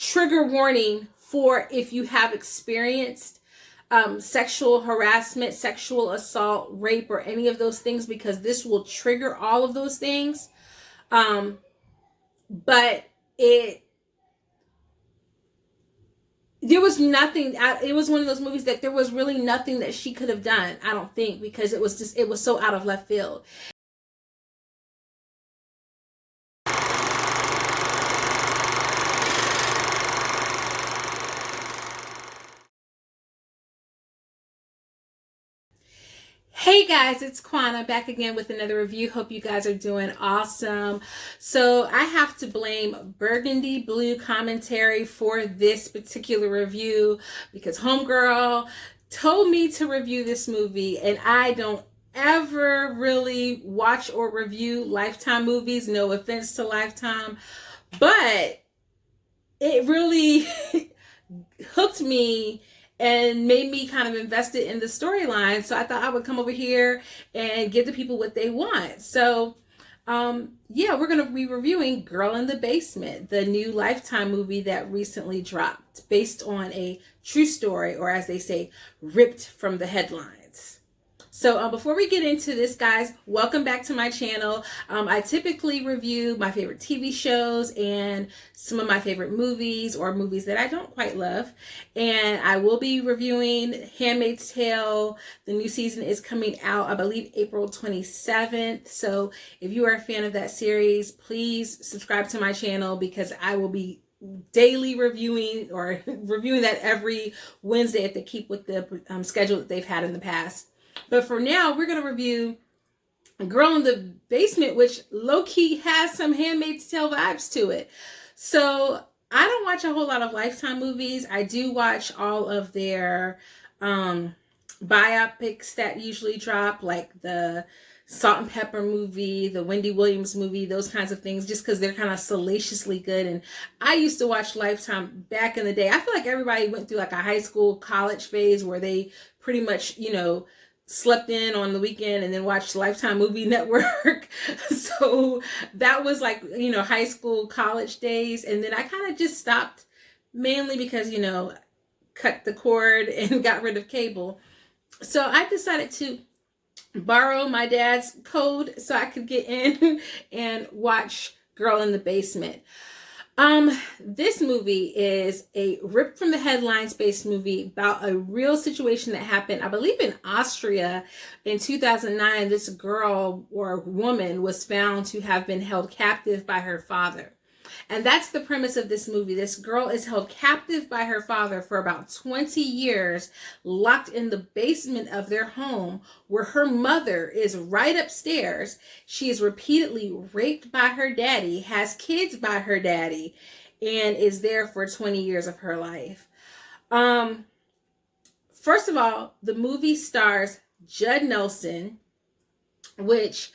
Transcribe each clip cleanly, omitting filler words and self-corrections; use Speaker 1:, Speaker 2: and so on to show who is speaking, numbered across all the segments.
Speaker 1: trigger warning for if you have experienced sexual harassment, sexual assault, rape, or any of those things, because this will trigger all of those things. But there was nothing, it was one of those movies that there was really nothing that she could have done, I don't think, because it was so out of left field. Hey guys, it's Kwana back again with another review. Hope you guys are doing awesome. So I have to blame Burgundy Blue Commentary for this particular review because homegirl told me to review this movie, and I don't ever really watch or review Lifetime movies. No offense to Lifetime, but it really hooked me and made me kind of invested in the storyline. So I thought I would come over here and give the people what they want. So yeah, we're going to be reviewing Girl in the Basement, the new Lifetime movie that recently dropped, based on a true story, or as they say, ripped from the headlines. So before we get into this, guys, welcome back to my channel. I typically review my favorite TV shows and some of my favorite movies, or movies that I don't quite love. And I will be reviewing Handmaid's Tale. The new season is coming out, I believe, April 27th. So if you are a fan of that series, please subscribe to my channel, because I will be daily reviewing, or reviewing that every Wednesday if they keep with the schedule that they've had in the past. But for now, we're going to review Girl in the Basement, which low-key has some Handmaid's Tale vibes to it. So I don't watch a whole lot of Lifetime movies. I do watch all of their biopics that usually drop, like the Salt and Pepper movie, the Wendy Williams movie, those kinds of things, just because they're kind of salaciously good. And I used to watch Lifetime back in the day. I feel like everybody went through like a high school, college phase where they pretty much, slept in on the weekend and then watched Lifetime Movie Network. So that was like, high school, college days. And then I kind of just stopped, mainly because, cut the cord and got rid of cable. So I decided to borrow my dad's code so I could get in and watch Girl in the Basement. This movie is a ripped from the headlines based movie about a real situation that happened, I believe, in Austria in 2009. This girl or woman was found to have been held captive by her father. And that's the premise of this movie. This girl is held captive by her father for about 20 years, locked in the basement of their home, where her mother is right upstairs. She is repeatedly raped by her daddy, has kids by her daddy, and is there for 20 years of her life. First of all, the movie stars Judd Nelson, which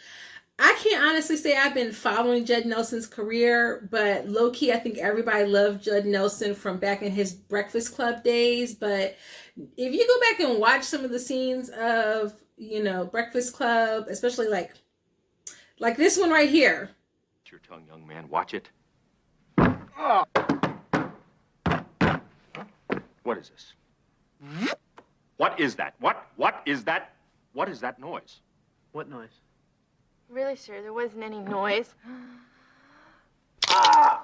Speaker 1: I can't honestly say I've been following Judd Nelson's career, but low-key, I think everybody loved Judd Nelson from back in his Breakfast Club days. But if you go back and watch some of the scenes of, Breakfast Club, especially like this one right here.
Speaker 2: Watch your tongue, young man. Watch it. What is this? What is that? What is that? What is that noise?
Speaker 3: What noise?
Speaker 4: Really, sir, there wasn't any noise.
Speaker 1: Judd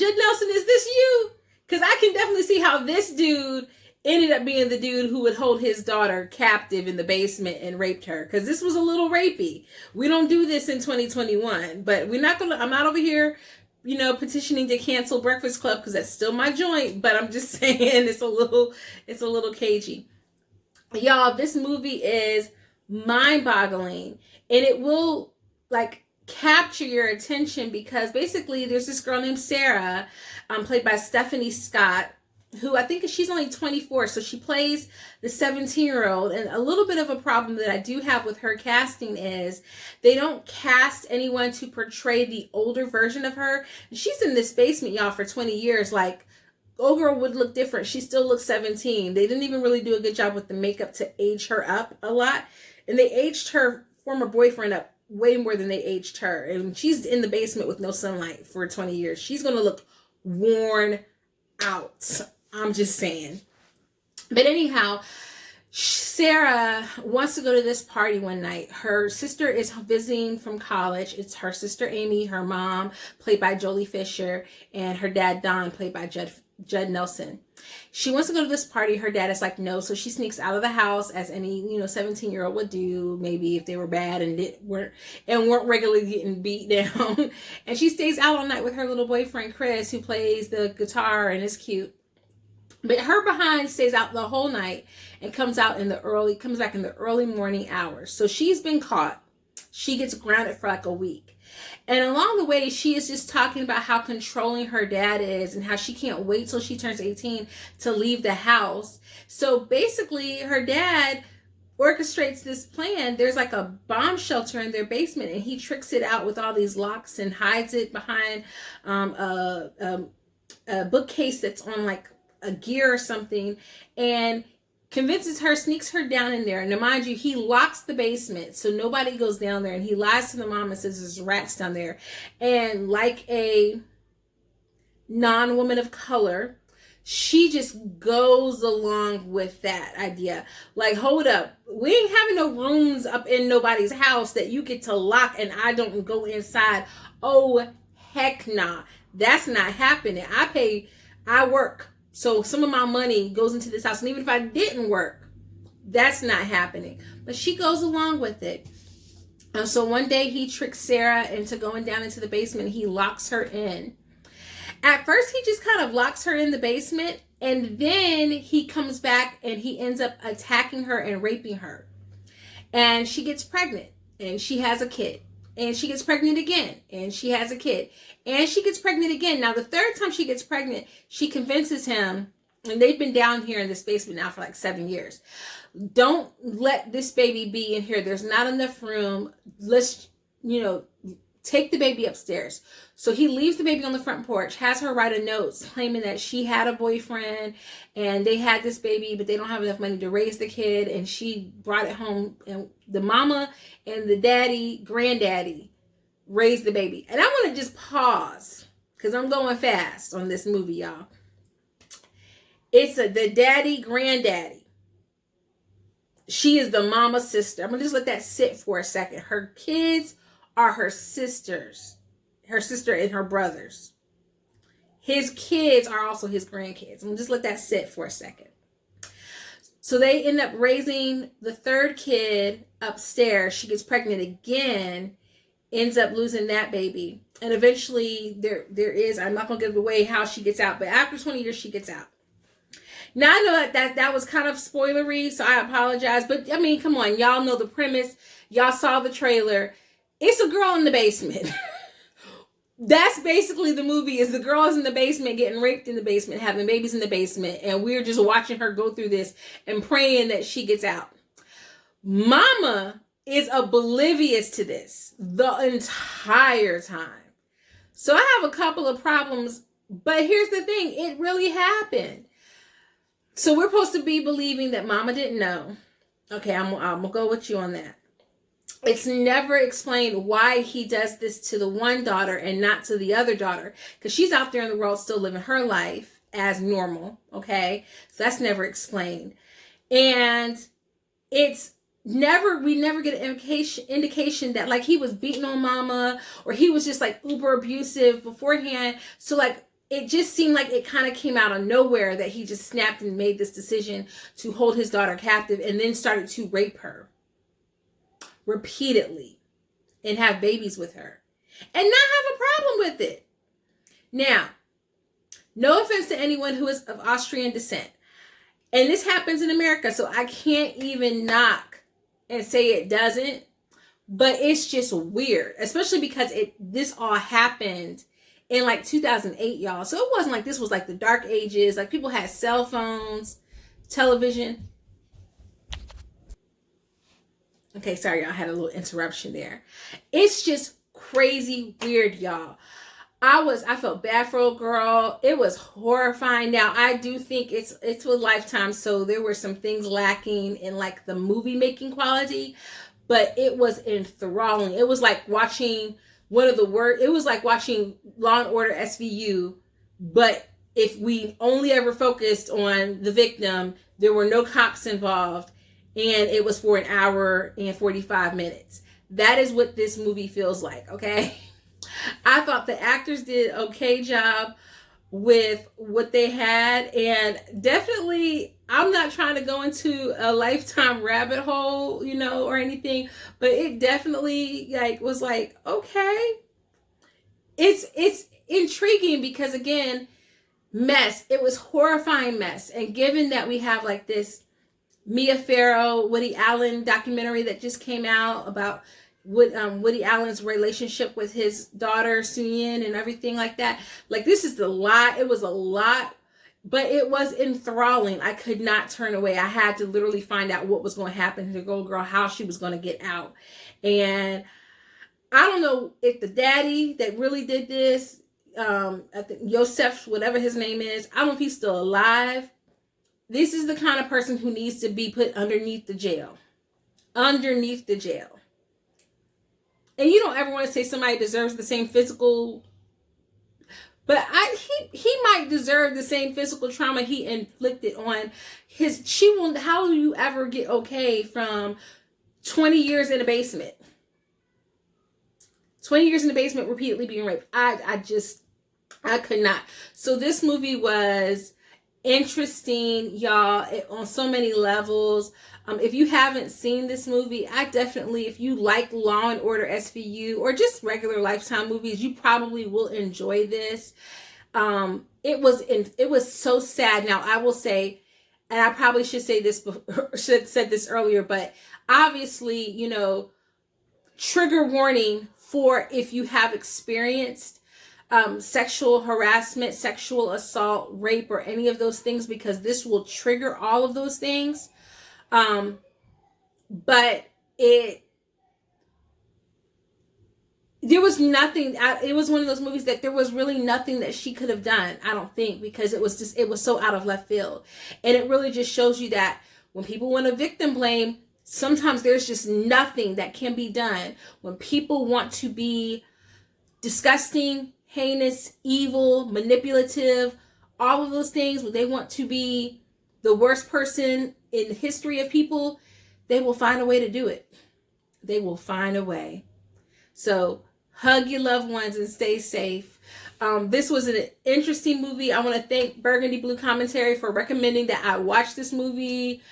Speaker 1: Nelson, is this you? Because I can definitely see how this dude ended up being the dude who would hold his daughter captive in the basement and raped her. Because this was a little rapey. We don't do this in 2021. But I'm not over here, petitioning to cancel Breakfast Club, because that's still my joint. But I'm just saying it's a little cagey. Y'all, this movie is mind-boggling, and it will capture your attention, because basically there's this girl named Sarah, played by Stefanie Scott, who I think she's only 24, so she plays the 17-year-old. And a little bit of a problem that I do have with her casting is they don't cast anyone to portray the older version of her. She's in this basement, y'all, for 20 years. Old girl would look different. She still looks 17. They didn't even really do a good job with the makeup to age her up a lot. And they aged her former boyfriend up way more than they aged her. And she's in the basement with no sunlight for 20 years. She's going to look worn out. I'm just saying. But anyhow, Sarah wants to go to this party one night. Her sister is visiting from college. It's her sister Amy, her mom, played by Jolie Fisher, and her dad Don, played by Judd Nelson. She wants to go to this party. Her dad is like, no. So she sneaks out of the house, as any 17-year-old would do, maybe if they were bad and weren't regularly getting beat down. And she stays out all night with her little boyfriend Chris, who plays the guitar and is cute. But her behind stays out the whole night and comes back in the early morning hours. So she's been caught. She gets grounded for like a week. And along the way, she is just talking about how controlling her dad is and how she can't wait till she turns 18 to leave the house. So basically, her dad orchestrates this plan. There's like a bomb shelter in their basement, and he tricks it out with all these locks and hides it behind a bookcase that's on like a gear or something, and convinces her, sneaks her down in there. And now, mind you, he locks the basement so nobody goes down there, and he lies to the mom and says there's rats down there. And like a non-woman of color, she just goes along with that idea. Like, hold up, we ain't having no rooms up in nobody's house that you get to lock and I don't go inside. Oh, heck nah. That's not happening. I work. So some of my money goes into this house. And even if I didn't work, that's not happening. But she goes along with it. And so one day he tricks Sarah into going down into the basement. He locks her in. At first, he just kind of locks her in the basement. And then he comes back and he ends up attacking her and raping her. And she gets pregnant. And she has a kid. And she gets pregnant again. And she has a kid. And she gets pregnant again. Now, the third time she gets pregnant, she convinces him, and they've been down here in this basement now for like 7 years. Don't let this baby be in here. There's not enough room. Let's, take the baby upstairs. So he leaves the baby on the front porch, has her write a note claiming that she had a boyfriend and they had this baby, but they don't have enough money to raise the kid. And she brought it home, and the mama and the daddy, granddaddy, raised the baby. And I want to just pause because I'm going fast on this movie, y'all. It's the daddy, granddaddy. She is the mama's sister. I'm going to just let that sit for a second. Her kids are her sisters. Her sister and her brothers. His kids are also his grandkids. I'm going to just let that sit for a second. So they end up raising the third kid upstairs. She gets pregnant again, ends up losing that baby. And eventually there is, I'm not going to give away how she gets out, but after 20 years, she gets out. Now, I know that was kind of spoilery, so I apologize. But, I mean, come on. Y'all know the premise. Y'all saw the trailer. It's a girl in the basement. That's basically the movie, is the girl is in the basement, getting raped in the basement, having babies in the basement. And we're just watching her go through this and praying that she gets out. Mama is oblivious to this the entire time. So I have a couple of problems. But here's the thing. It really happened. So we're supposed to be believing that mama didn't know. Okay, I'm going to go with you on that. It's never explained why he does this to the one daughter and not to the other daughter. Because she's out there in the world still living her life as normal. Okay, so that's never explained. And we never get an indication that like he was beating on mama or he was just like uber abusive beforehand. So like, it just seemed like it kind of came out of nowhere that he just snapped and made this decision to hold his daughter captive and then started to rape her repeatedly and have babies with her and not have a problem with it. Now, no offense to anyone who is of Austrian descent. And this happens in America, so I can't even knock and say it doesn't. But it's just weird, especially because this all happened in like 2008, y'all. So it wasn't like this was like the dark ages. Like people had cell phones, television. Okay, sorry, y'all, I had a little interruption there. It's just crazy weird, y'all. I felt bad for a girl. It was horrifying. Now, I do think it's with Lifetime, so there were some things lacking in like the movie making quality. but it was enthralling. It was like watching it was like watching Law and Order SVU, but if we only ever focused on the victim, there were no cops involved, and it was for an hour and 45 minutes. That is what this movie feels like, okay? I thought the actors did an okay job with what they had, and definitely I'm not trying to go into a Lifetime rabbit hole, or anything, but it definitely was like, okay. It's intriguing because, again, mess. It was horrifying mess. And given that we have like this Mia Farrow, Woody Allen documentary that just came out about Woody Allen's relationship with his daughter Suyin and everything like that. Like, this is a lot. It was a lot, but it was enthralling. I could not turn away. I had to literally find out what was going to happen to the little girl, how she was going to get out. And I don't know if the daddy that really did this, I think Yosef, whatever his name is, I don't know if he's still alive. This is the kind of person who needs to be put underneath the jail. Underneath the jail. And you don't ever want to say somebody deserves the same physical, but he might deserve the same physical trauma he inflicted on how do you ever get okay from 20 years in a basement? 20 years in the basement, repeatedly being raped. I could not. So this movie was interesting, y'all, on so many levels. If you haven't seen this movie, I definitely, if you like Law and Order SVU or just regular Lifetime movies, you probably will enjoy this. It was so sad. Now, I will say, and I probably should say this, should have said this earlier, but obviously, trigger warning for if you have experienced sexual harassment, sexual assault, rape, or any of those things, because this will trigger all of those things. But there was nothing, it was one of those movies that there was really nothing that she could have done, I don't think, because it was so out of left field. And it really just shows you that when people want to victim blame, sometimes there's just nothing that can be done. When people want to be disgusting, heinous, evil, manipulative, all of those things, when they want to be the worst person in the history of people, they will find a way to do it. They will find a way. So hug your loved ones and stay safe. This was an interesting movie. I want to thank Burgundy Blue Commentary for recommending that I watch this movie.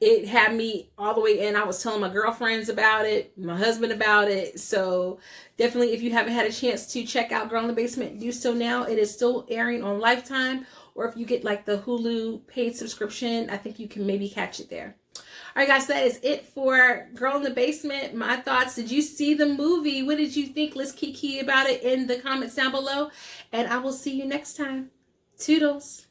Speaker 1: It had me all the way in. I was telling my girlfriends about it, my husband about it. So definitely, if you haven't had a chance to check out Girl in the Basement, do so now. It is still airing on Lifetime. Or if you get like the Hulu paid subscription, I think you can maybe catch it there. All right, guys, that is it for Girl in the Basement. My thoughts. Did you see the movie? What did you think? Let's kiki about it in the comments down below. And I will see you next time. Toodles.